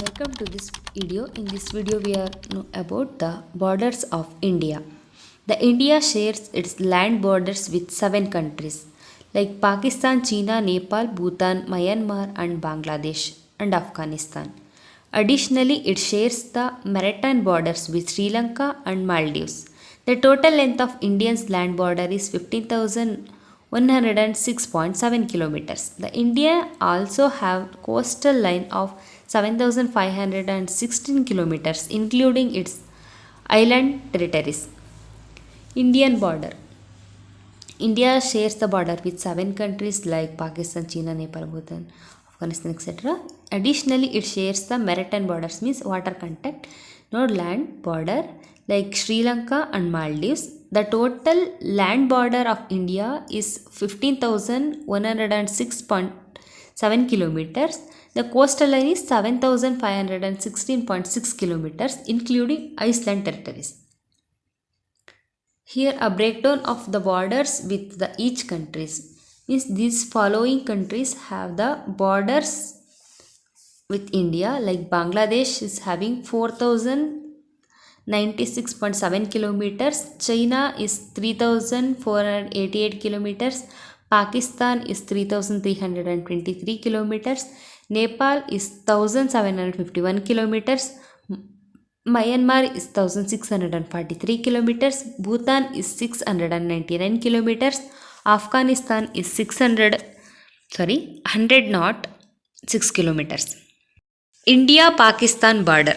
Welcome to this video. In this video, we are know about the borders of India. The India shares its land borders with 7 countries like Pakistan, China, Nepal, Bhutan, Myanmar, and Bangladesh and Afghanistan. Additionally, it shares the maritime borders with Sri Lanka and Maldives. The total length of India's land border is 15,106.7 kilometers. The India also have coastal line of 7,516 kilometers, including its island territories. Indian border. India shares the border with 7 countries like Pakistan, China, Nepal, Bhutan, Afghanistan, etc. Additionally, it shares the maritime borders, means water contact, not land border, like Sri Lanka and Maldives. The total land border of India is 15,106.7 kilometers. The coastal line is 7,516.6 kilometers, including Iceland territories. Here a breakdown of the borders with the each countries. Means these following countries have the borders with India, like Bangladesh is having 4,096.7 kilometers, China is 3,488 kilometers, Pakistan is 3,323 kilometers, Nepal is 1,751 kilometers, Myanmar is 1643 kilometers, Bhutan is 699 kilometers, Afghanistan is 100 not 6 kilometers. India Pakistan border.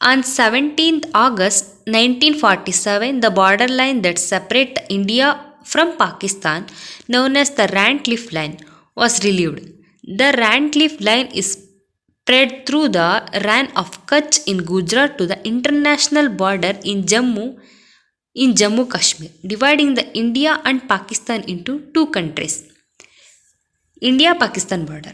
On 17th August 1947, the borderline that separates India from Pakistan, known as the Radcliffe Line, was relieved. The Radcliffe Line is spread through the Rann of Kutch in Gujarat to the international border in Jammu Kashmir, dividing the India and Pakistan into two countries. India-Pakistan border.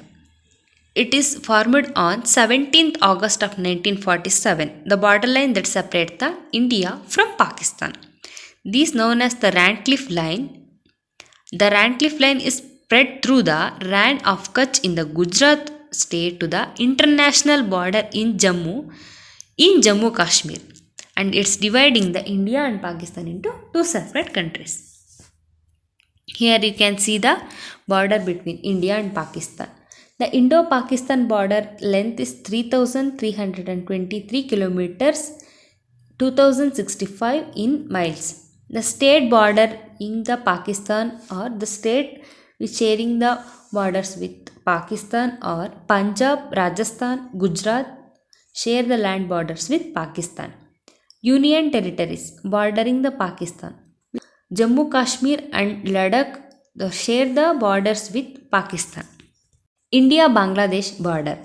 It is formed on 17th August of 1947, the borderline that separates the India from Pakistan. This is known as the Radcliffe Line. The Radcliffe Line is spread through the Rann of Kutch in the Gujarat state to the international border in Jammu Kashmir, and it's dividing the India and Pakistan into two separate countries. Here you can see the border between India and Pakistan. The Indo-Pakistan border length is 3,323 kilometers, 2,065 in miles. The state border in the Pakistan, or the state which sharing the borders with Pakistan, or Punjab, Rajasthan, Gujarat share the land borders with Pakistan. Union territories bordering the Pakistan. Jammu Kashmir and Ladakh share the borders with Pakistan. India-Bangladesh border.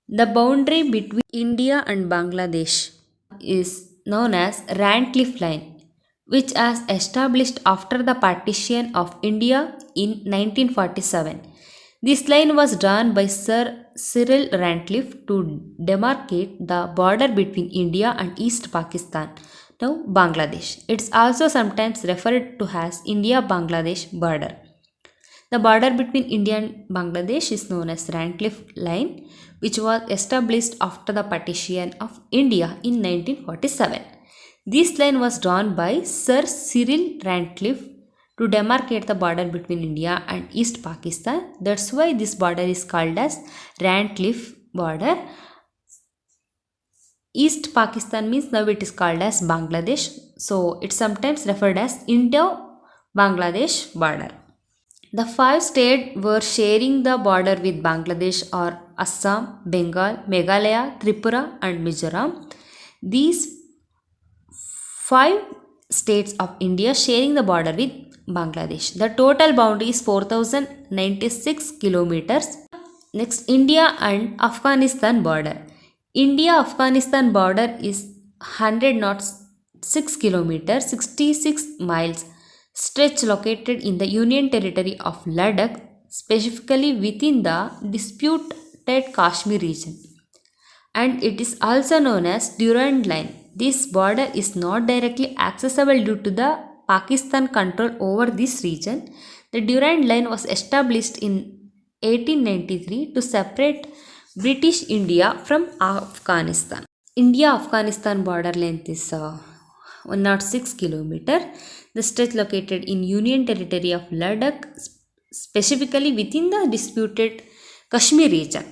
The boundary between India and Bangladesh is known as Radcliffe Line, which was established after the partition of India in 1947. This line was drawn by Sir Cyril Radcliffe to demarcate the border between India and East Pakistan, now Bangladesh. It's also sometimes referred to as India-Bangladesh border. The border between India and Bangladesh is known as Radcliffe Line, which was established after the partition of India in 1947. This line was drawn by Sir Cyril Radcliffe to demarcate the border between India and East Pakistan. That's why this border is called as Radcliffe border. East Pakistan means now it is called as Bangladesh. So it's sometimes referred as Indo-Bangladesh border. The 5 states were sharing the border with Bangladesh are Assam, Bengal, Meghalaya, Tripura and Mizoram. These 5 states of India sharing the border with Bangladesh. The total boundary is 4,096 kilometers. Next, India and Afghanistan border. India-Afghanistan border is 106 kilometers, 66 miles, stretch located in the Union territory of Ladakh, specifically within the disputed Kashmir region. And it is also known as Durand Line. This border is not directly accessible due to the Pakistan control over this region. The Durand Line was established in 1893 to separate British India from Afghanistan. India Afghanistan border length is 106 kilometer. The state located in Union Territory of Ladakh, specifically within the disputed Kashmir region.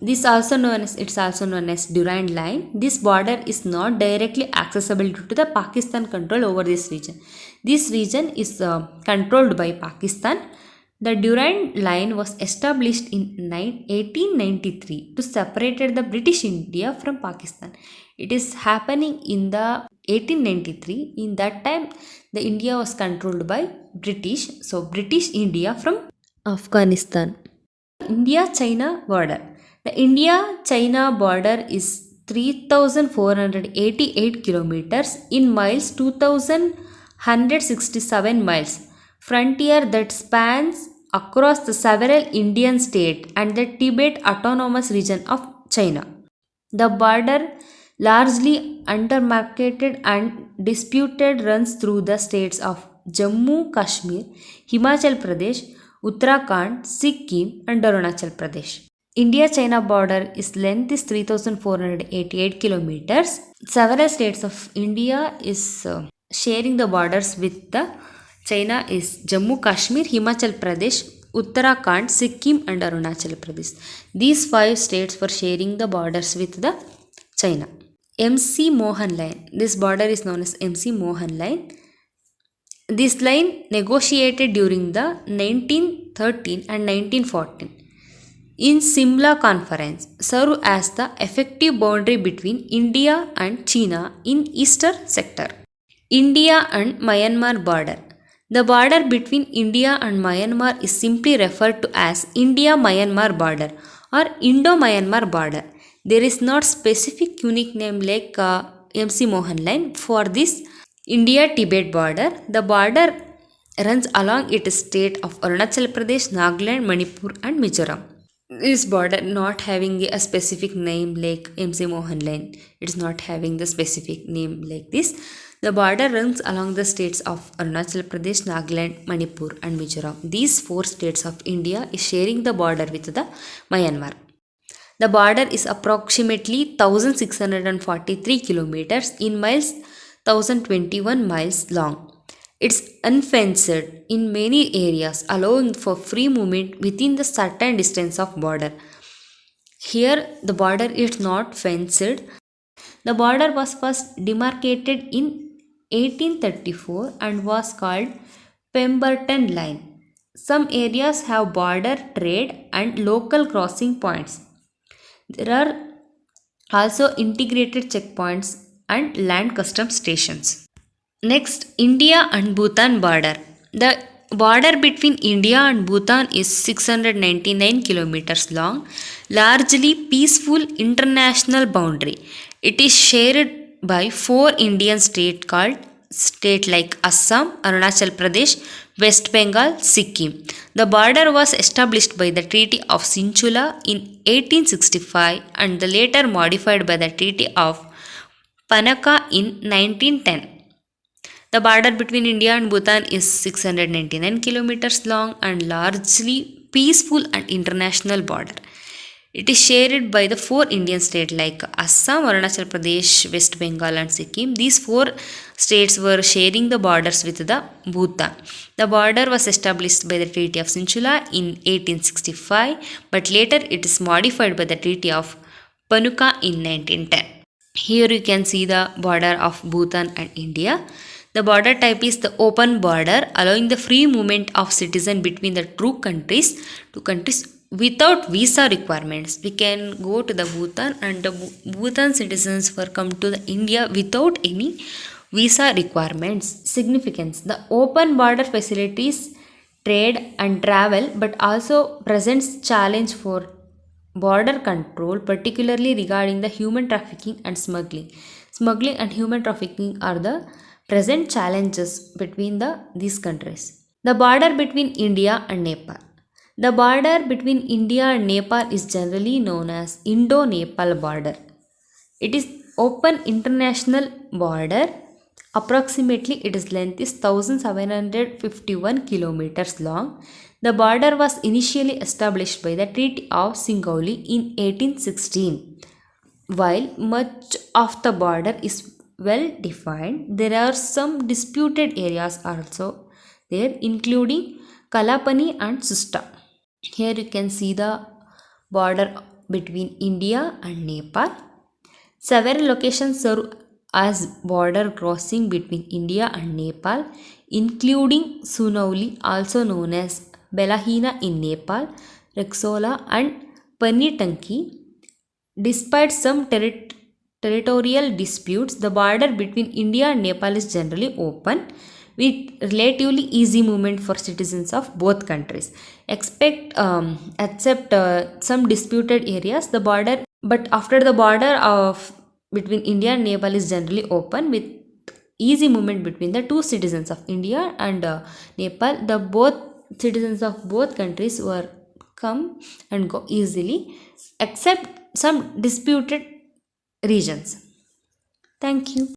It's also known as Durand Line. This border is not directly accessible due to the Pakistan control over this region. This region is controlled by Pakistan. The Durand Line was established in 1893 to separate the British India from Pakistan. It is happening in the 1893. In that time, the India was controlled by British. So British India from Afghanistan. India-China border. The India-China border is 3,488 kilometers, in miles 2,167 miles. Frontier that spans across the several Indian states and the Tibet Autonomous Region of China. The border, largely undermarketed and disputed, runs through the states of Jammu, Kashmir, Himachal Pradesh, Uttarakhand, Sikkim and Arunachal Pradesh. India-China border length is 3,488 kilometers. Several states of India is sharing the borders with the China is Jammu, Kashmir, Himachal Pradesh, Uttarakhand, Sikkim and Arunachal Pradesh. These 5 states were sharing the borders with the China. MC Mohan Line. This border is known as MC Mohan Line. This line negotiated during the 1913 and 1914 in Simla Conference serve as the effective boundary between India and China in eastern sector. India and Myanmar border. The border between India and Myanmar is simply referred to as India-Myanmar border or Indo-Myanmar border. There is not specific unique name like MC Mohan Line for this India-Tibet border. The border runs along its state of Arunachal Pradesh, Nagaland, Manipur and Mizoram. This border not having a specific name like MC Mohan Line. It is not having the specific name like this. The border runs along the states of Arunachal Pradesh, Nagaland, Manipur and Mizoram. These 4 states of India is sharing the border with the Myanmar. The border is approximately 1643 kilometers, in miles 1021 miles long. It's unfenced in many areas, allowing for free movement within the certain distance of border. Here the border is not fenced. The border was first demarcated in 1834 and was called Pemberton Line. Some areas have border trade and local crossing points. There are also integrated checkpoints and land customs stations. Next, India and Bhutan border. The border between India and Bhutan is 699 kilometers long, largely peaceful international boundary. It is shared by 4 Indian states called state like Assam, Arunachal Pradesh, West Bengal, Sikkim. The border was established by the Treaty of Sinchula in 1865 and later modified by the Treaty of Panaka in 1910. The border between India and Bhutan is 699 kilometers long and largely peaceful and international border. It is shared by the 4 Indian states like Assam, Arunachal Pradesh, West Bengal and Sikkim. These 4 states were sharing the borders with the Bhutan. The border was established by the Treaty of Sinchula in 1865, but later it is modified by the Treaty of Panuka in 1910. Here you can see the border of Bhutan and India. The border type is the open border, allowing the free movement of citizens between the two countries without visa requirements. We can go to the Bhutan and the Bhutan citizens were come to the India without any visa requirements. Significance: the open border facilities trade and travel, but also presents challenge for border control, particularly regarding the human trafficking and smuggling. Smuggling and human trafficking are the present challenges between these countries. The border between India and Nepal. The border between India and Nepal is generally known as Indo-Nepal border. It is open international border. Approximately its length is 1751 kilometers long. The border was initially established by the Treaty of Singauli in 1816. While much of the border is well defined, there are some disputed areas also there, including Kalapani and Susta. Here you can see the border between India and Nepal. Several locations serve as border crossing between India and Nepal, including Sunauli, also known as Belahina in Nepal, Rexola and Panitanki. Despite some territorial disputes, the border between India and Nepal is generally open, with relatively easy movement for citizens of both countries. Except some disputed areas, the border, but after the border of between India and Nepal is generally open, with easy movement between the two citizens of India and Nepal. The both citizens of both countries were come and go easily, except some disputed regions. Thank you.